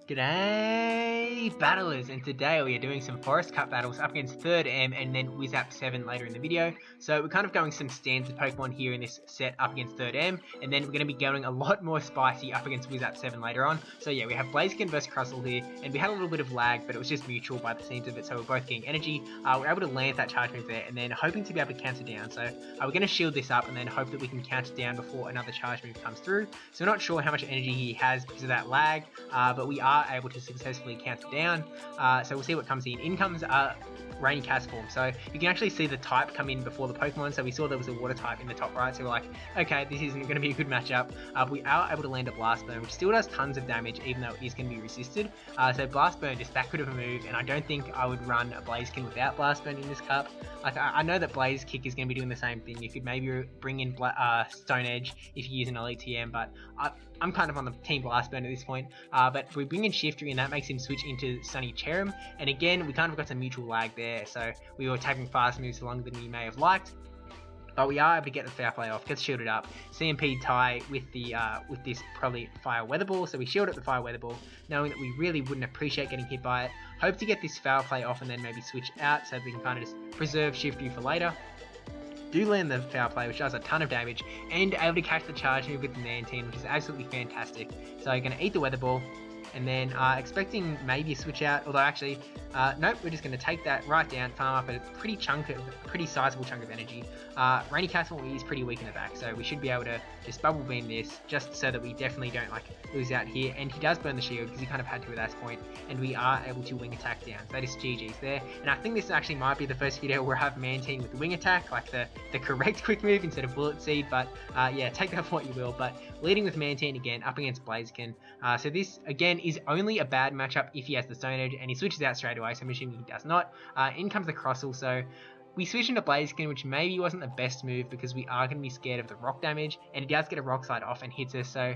G'day battlers, and today we are doing some Forest Cup battles up against 3rd M and then Wizap 7 later in the video. So we're kind of going some standard Pokemon here in this set up against 3rd M, and then we're going to be going a lot more spicy up against Wizap 7 later on. So yeah, we have Blaziken versus Crustle here, and we had a little bit of lag, but it was just mutual by the seams of it, so we're both getting energy. We're able to land that charge move there, and then hoping to be able to counter down. So we're going to shield this up and then hope that we can counter down before another charge move comes through. So we're not sure how much energy he has because of that lag, but we are able to successfully counter down. So we'll see what comes in. In comes Rainy Castform. So you can actually see the type come in before the Pokemon. So we saw there was a water type in the top right. So we're like, okay, this isn't going to be a good matchup. We are able to land a Blast Burn, which still does tons of damage, even though it is going to be resisted. So Blast Burn, just that good of a move, and I don't think I would run a Blaziken without Blast Burn in this cup. Like I know that Blaze Kick is going to be doing the same thing. You could maybe bring in Stone Edge if you use an Elite TM, but I'm kind of on the team Blast Burn at this point. But we bring in Shiftry, and that makes him switch into Sunny Cherrim. And again, we kind of got some mutual lag there, so we were taking fast moves longer than we may have liked. But we are able to get the Foul Play off, gets shielded up. CMP tie with the with this probably Fire Weather Ball, so we shield up the Fire Weather Ball, knowing that we really wouldn't appreciate getting hit by it. Hope to get this Foul Play off and then maybe switch out so that we can kind of just preserve Shiftry for later. Do land the Foul Play, which does a ton of damage, and able to catch the charge move with the Mantine, which is absolutely fantastic. So you're going to eat the Weather Ball, and then expecting maybe a switch out, although actually, nope, we're just going to take that right down, farm up a pretty sizable chunk of energy. Rainy Castle is pretty weak in the back, so we should be able to just Bubble Beam this, just so that we definitely don't lose out here. And he does burn the shield, because he kind of had to at that point, and we are able to Wing Attack down. So that is GG's there, and I think this actually might be the first video where I have Mantine with the Wing Attack, like the correct quick move instead of Bullet Seed, but yeah, take that for what you will. But leading with Mantine again, up against Blaziken. So this, again, is only a bad matchup if he has the Stone Edge, and he switches out straight away, so I'm assuming he does not. In comes the Crustle, so we switch into Blaziken, which maybe wasn't the best move because we are going to be scared of the rock damage, and he does get a Rock Slide off and hits us, so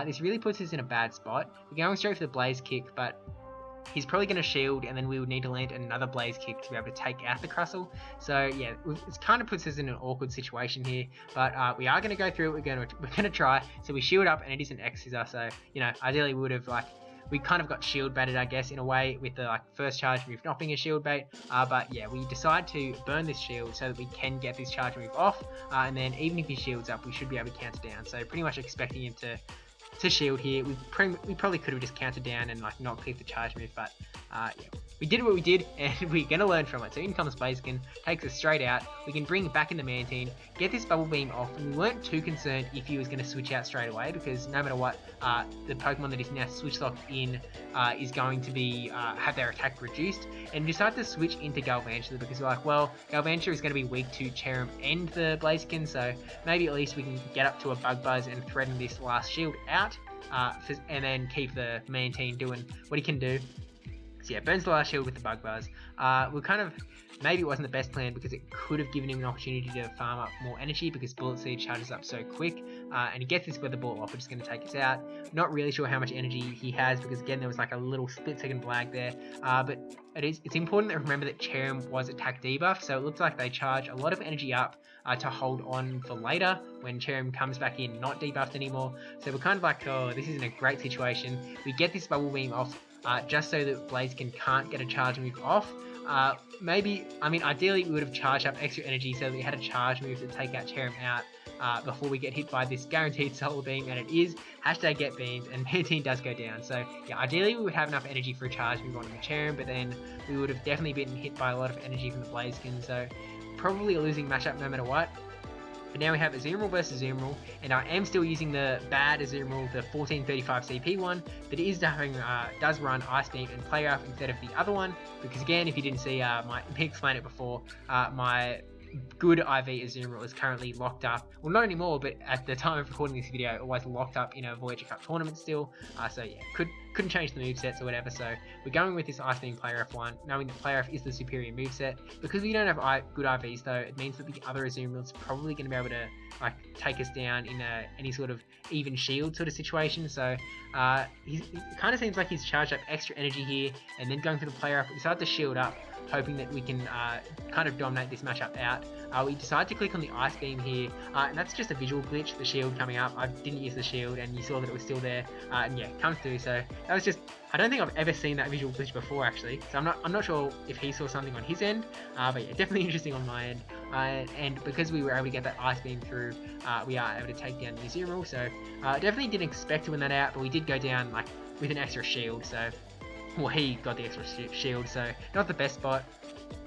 this really puts us in a bad spot. We're going straight for the Blaze Kick, but he's probably going to shield, and then we would need to land another Blaze Kick to be able to take out the Crustle. So yeah, it kind of puts us in an awkward situation here, but we are going to go through it. We're going to try. So we shield up, and it is an X-Scissor, so you know, ideally we would have we kind of got shield baited, I guess, in a way, with the first charge move not being a shield bait. But yeah, we decide to burn this shield so that we can get this charge move off, and then even if he shields up, we should be able to counter down. So pretty much expecting him to shield here. We probably could have just countered down and not click the charge move, but yeah, we did what we did, and we're going to learn from it. So in comes Blaziken, takes us straight out. We can bring it back in the Mantine, get this Bubble Beam off, and we weren't too concerned if he was going to switch out straight away, because no matter what, the Pokemon that is now switch locked in is going to be have their attack reduced, and we decided to switch into Galvantula because we're like, well, Galvantula is going to be weak to Cherrim and the Blaziken, so maybe at least we can get up to a Bug Buzz and threaten this last shield out, and then keep the Mantine doing what he can do. So yeah, burns the last shield with the Bug Buzz. We're kind of, maybe it wasn't the best plan because it could have given him an opportunity to farm up more energy because Bullet Seed charges up so quick, and he gets this Weather Ball off, which is going to take us out. Not really sure how much energy he has because again there was a little split second lag there, but it's important to remember that Cherrim was attack debuff, so it looks like they charge a lot of energy up to hold on for later when Cherrim comes back in not debuffed anymore. So we're kind of like, oh, this isn't a great situation. We get this Bubble Beam off just so that Blaziken can't get a charge move off. Maybe, I mean, ideally we would have charged up extra energy so that we had a charge move to take out Cherrim out before we get hit by this guaranteed Solar Beam, and it is #GetBeamed, and Mantine does go down. So yeah, ideally we would have enough energy for a charge move on the Cherrim, but then we would have definitely been hit by a lot of energy from the Blaziken, so probably a losing matchup no matter what. But now we have Azumarill versus Azumarill, and I am still using the bad Azumarill, the 1435 CP one, but it is does run Ice Beam and Play Rough instead of the other one, because again, if you didn't see, me explain it before, my good IV Azumarill is currently locked up. Well, not anymore, but at the time of recording this video, it was locked up in a Voyager Cup tournament still. So yeah, couldn't change the movesets or whatever. So we're going with this Ice Beam Play Rough one, knowing that Play Rough is the superior moveset. Because we don't have good IVs though, it means that the other Azumarill is probably going to be able to take us down in any sort of even shield sort of situation. So it kind of seems like he's charged up extra energy here, and then going for the Play Rough, we decided to shield up. hoping that we can kind of dominate this matchup out. We decided to click on the Ice Beam here, and that's just a visual glitch, the shield coming up. I didn't use the shield, and you saw that it was still there, and yeah, comes through. So that was just, I don't think I've ever seen that visual glitch before, actually. So I'm not sure if he saw something on his end, but yeah, definitely interesting on my end. And because we were able to get that Ice Beam through, we are able to take down the Zero. So definitely didn't expect to win that out, but we did go down like with an extra shield. So well, he got the extra shield, so not the best spot.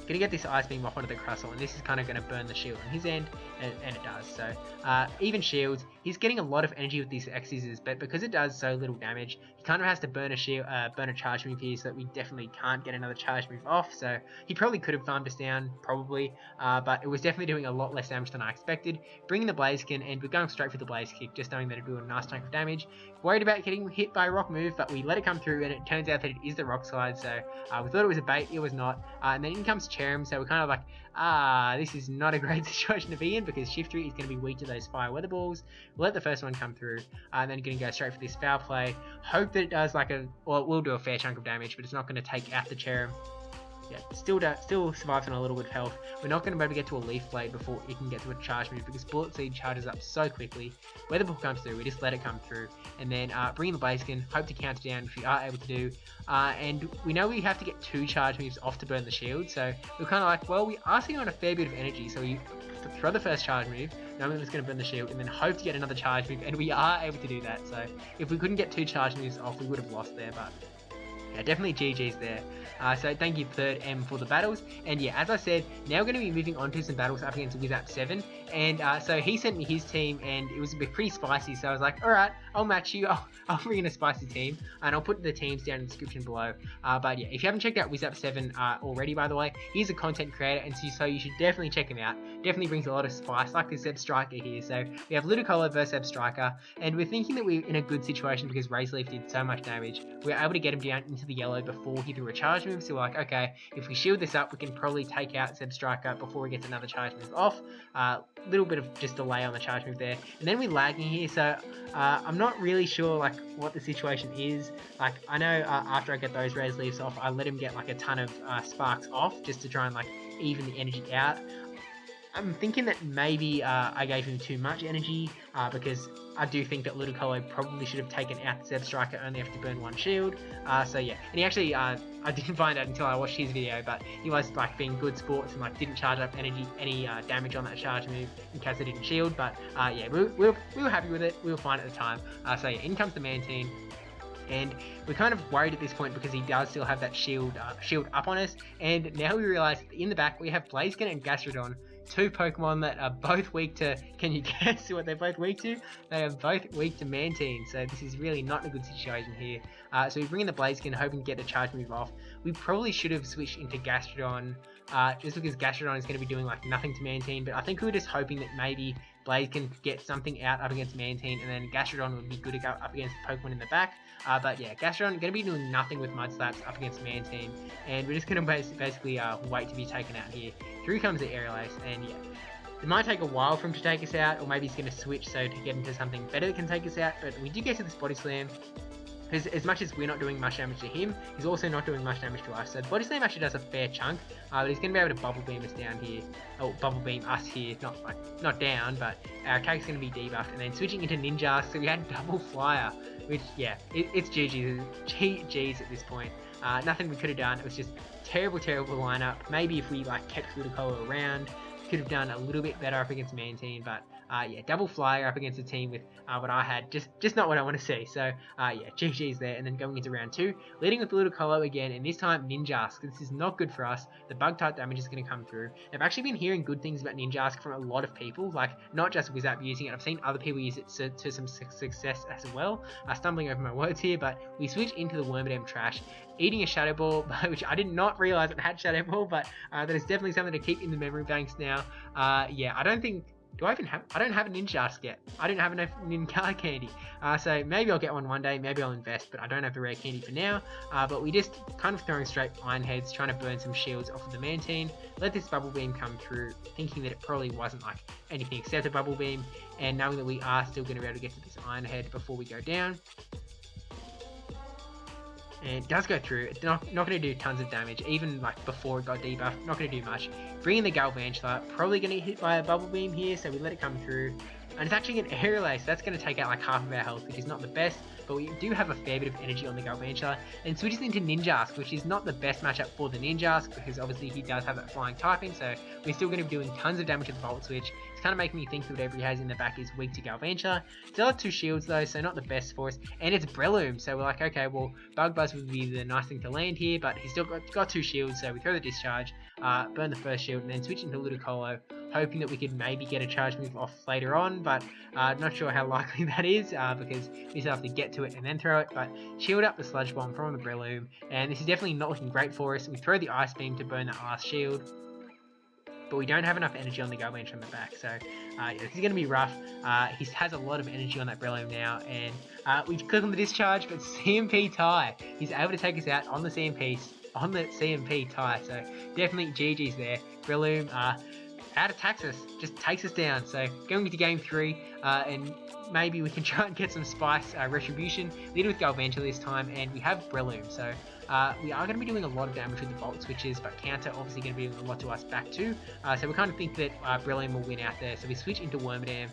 Gonna get this Ice Beam off onto the Crustle, and this is kind of going to burn the shield on his end, and it does. So even shields, he's getting a lot of energy with these X-Scissors, but because it does so little damage, he kind of has to burn a shield, burn a charge move here, so that we definitely can't get another charge move off. So he probably could have farmed us down, probably, but it was definitely doing a lot less damage than I expected. Bringing the Blaziken, and we're going straight for the Blaze Kick, just knowing that it'd do a nice chunk of damage. Worried about getting hit by a rock move, but we let it come through, and it turns out that it is the Rock Slide. So we thought it was a bait, it was not. And then in comes Cherim, so we're kind of like, this is not a great situation to be in, because Shiftry is going to be weak to those Fire Weather Balls. We'll let the first one come through, and then going to go straight for this Foul Play. Hope that it does like well, it will do a fair chunk of damage, but it's not going to take out the Cherim. Yeah, still survives on a little bit of health. We're not going to be able to get to a Leaf Blade before it can get to a charge move, because Bullet Seed charges up so quickly. Weather Ball comes through, we just let it come through, and then bring in the Blaziken, hope to counter down, which we are able to do. And we know we have to get 2 charge moves off to burn the shield, so we're kind of like, well, we are sitting on a fair bit of energy, so we throw the first charge move, knowing that it's going to burn the shield, and then hope to get another charge move, and we are able to do that. So if we couldn't get 2 charge moves off, we would have lost there, but yeah, definitely GG's there. So thank you 3rd M for the battles, and yeah, as I said, now we're going to be moving on to some battles up against Wizap 7, and so he sent me his team, and it was a bit pretty spicy, so I was like, alright, I'll match you, I'll bring in a spicy team, and I'll put the teams down in the description below. But yeah, if you haven't checked out Wizap 7 already, by the way, he's a content creator, and so you should definitely check him out. Definitely brings a lot of spice, like this Zebstrika here. So we have Ludicolo versus Zebstrika, and we're thinking that we're in a good situation because Razor Leaf did so much damage. We were able to get him down into the yellow before he threw a charge move, so we're like, okay, if we shield this up, we can probably take out Zebstrika before he gets another charge move off. Little bit of just delay on the charge move there, and then we're lagging here, so I'm not really sure like what the situation is. Like, I know after I get those Razor Leaves off, I let him get like a ton of sparks off just to try and like even the energy out. I'm thinking that maybe I gave him too much energy, because I do think that Ludicolo probably should have taken out the Zebstrika only after to burn 1 shield. So yeah, and he actually, I didn't find out until I watched his video, but he was like being good sports and like didn't charge up any damage on that charge move in case I didn't shield. But yeah, we were happy with it. We were fine at the time. So yeah, in comes the Mantine. And we're kind of worried at this point because he does still have that shield up on us. And now we realise that in the back we have Blaziken and Gastrodon, 2 Pokemon that are both weak to, can you guess what they're both weak to? They are both weak to Mantine, so this is really not a good situation here. So we bring in the Blaziken, hoping to get the charge move off. We probably should have switched into Gastrodon, just because Gastrodon is going to be doing like nothing to Mantine, but I think we were just hoping that maybe Blaziken could get something out up against Mantine, and then Gastrodon would be good to go up against the Pokemon in the back. But yeah, Gastrodon going to be doing nothing with Mud Slaps up against Mantine, and we're just going to basically wait to be taken out here. Through comes the Aerial Ace, and yeah, it might take a while for him to take us out, or maybe he's going to switch so to get into something better that can take us out, but we do get to this Body Slam. Because as much as we're not doing much damage to him, he's also not doing much damage to us. So Body Slam actually does a fair chunk, but he's going to be able to Bubble Beam us down here. Oh, Bubble Beam us here, not down, but our character's going to be debuffed. And then switching into Ninjask, so we had Double Flyer, which, yeah, it's GG's at this point. Nothing we could have done. It was just terrible lineup. Maybe if we like kept Ludicolo around, could have done a little bit better up against Mantine, but yeah, Double Flyer up against a team with what I had, just not what I want to see. So yeah, GG's there, and then going into round 2, leading with Ludicolo again, and this time Ninjask. This is not good for us. The bug type damage is going to come through. I've actually been hearing good things about Ninjask from a lot of people, like not just Wizap using it. I've seen other people use it to some success as well. Stumbling over my words here, but we switch into the Wormadam trash, eating a Shadow Ball, which I did not realize it had Shadow Ball, but that is definitely something to keep in the memory banks now. Yeah, I don't think. I don't have a Ninjask yet. I don't have enough Ninja candy. So maybe I'll get one day, maybe I'll invest, but I don't have the rare candy for now. But we just kind of throwing straight Iron Heads, trying to burn some shields off of the Mantine. Let this Bubble Beam come through, thinking that it probably wasn't like anything except a Bubble Beam, and knowing that we are still going to be able to get to this Iron Head before we go down. and it does go through. It's not going to do tons of damage, even like before it got debuffed, not going to do much. Bring in the Galvantula, probably going to get hit by a Bubble Beam here, so we let it come through. And it's actually an Aerial Ace, that's going to take out like half of our health, which is not the best, but we do have a fair bit of energy on the Galvantula, and switches into Ninjask, which is not the best matchup for the Ninjask, because obviously he does have that flying typing, so we're still going to be doing tons of damage with the Volt Switch. It's kind of making me think that whatever he has in the back is weak to Galvantula. Still have 2 shields though, so not the best for us, and it's Breloom, so we're like, okay, well, Bug Buzz would be the nice thing to land here, but he's still got 2 shields, so we throw the Discharge, burn the first shield, and then switch into Ludicolo, hoping that we could maybe get a charge move off later on, but not sure how likely that is, because we still have to get to it and then throw it, but shield up the Sludge Bomb from the Breloom, and this is definitely not looking great for us. We throw the Ice Beam to burn that last shield, but we don't have enough energy on the Galvantula on the back, so yeah, this is going to be rough. He has a lot of energy on that Breloom now, and we click on the Discharge, but CMP tie. He's able to take us out on the CMP tie, so definitely GG's there. Breloom out attacks us, just takes us down, so going into game 3, and maybe we can try and get some spice Retribution, lead with Galvantula this time, and we have Breloom, so we are going to be doing a lot of damage with the Volt Switches, but counter obviously going to be doing a lot to us back too, so we kind of think that Breloom will win out there, so we switch into Wormadam.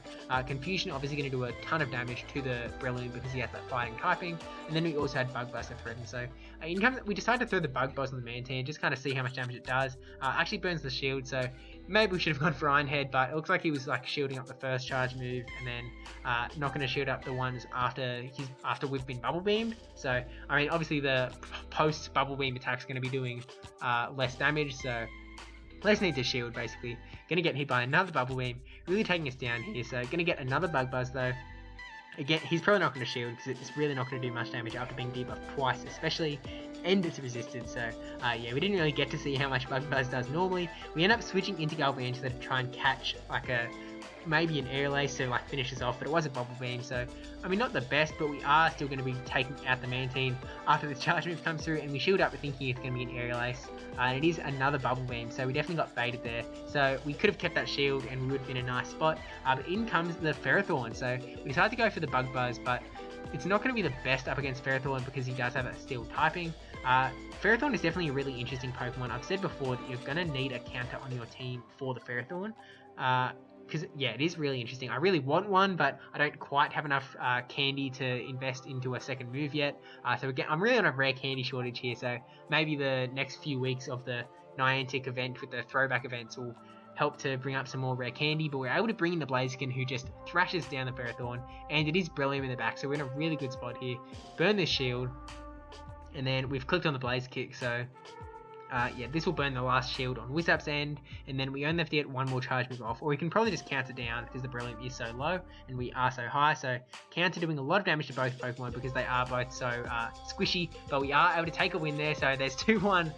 Confusion obviously going to do a ton of damage to the Breloom because he has that fighting typing, and then we also had Bug Buzz to threaten, so we decided to throw the Bug Buzz on the Mantine, just kind of see how much damage it does. Actually burns the shield, so maybe we should have gone for Iron Head, but it looks like he was like shielding up the first charge move, and then not going to shield up the ones after we've been Bubble Beamed. So I mean, obviously the post Bubble Beam attack is going to be doing less damage, so less need to shield basically. Going to get hit by another Bubble Beam, really taking us down here. So going to get another Bug Buzz though. Again, he's probably not going to shield because it's really not going to do much damage after being debuffed twice, especially, and it's resisted. So yeah, we didn't really get to see how much Bug Buzz does normally. We end up switching into Galvantula to try and catch like maybe an Aerial Ace to like finish us off, but it was a Bubble Beam, so I mean not the best, but we are still going to be taking out the Mantine after this charge move comes through, and we shield up thinking it's going to be an Aerial Ace, and it is another Bubble Beam, so we definitely got baited there. So we could have kept that shield and we would have been in a nice spot, but in comes the Ferrothorn, so we decided to go for the Bug Buzz, but it's not going to be the best up against Ferrothorn because he does have that steel typing. Ferrothorn is definitely a really interesting Pokemon. I've said before that you're going to need a counter on your team for the Ferrothorn, because yeah, it is really interesting. I really want one, but I don't quite have enough candy to invest into a second move yet. So again, I'm really on a rare candy shortage here, so maybe the next few weeks of the Niantic event with the throwback events will help to bring up some more rare candy, but we're able to bring in the Blaziken, who just thrashes down the Ferrothorn, and it is Breloom in the back, so we're in a really good spot here. Burn this shield, and then we've clicked on the Blaze Kick, so yeah, this will burn the last shield on Wizap's end, and then we only have to get one more charge move off, or we can probably just counter down because the Breloom is so low and we are so high. So counter doing a lot of damage to both Pokemon because they are both so squishy, but we are able to take a win there. So there's 2-1.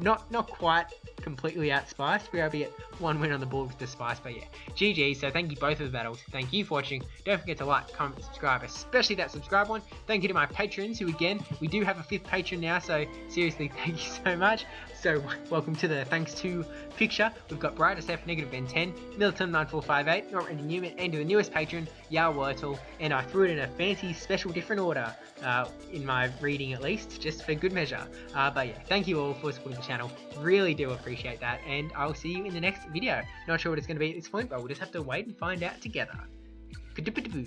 Not quite completely outspiced. We're able to get one win on the board with the spice, but yeah, GG. So thank you both of the battles. Thank you for watching. Don't forget to like, comment, subscribe, especially that subscribe one. Thank you to my patrons, who again, we do have a 5th patron now, so seriously, thank you so much. So welcome to the thanks to picture. We've got brajSF, -Ben10, Milton9458, NotRandyN3wman, and the newest patron, Yahwertle, and I threw it in a fancy special different order, in my reading at least, just for good measure. But yeah, thank you all for supporting the channel. Really do appreciate that, and I'll see you in the next video. Not sure what it's going to be at this point, but we'll just have to wait and find out together. Ka-doo-ba-doo-boo.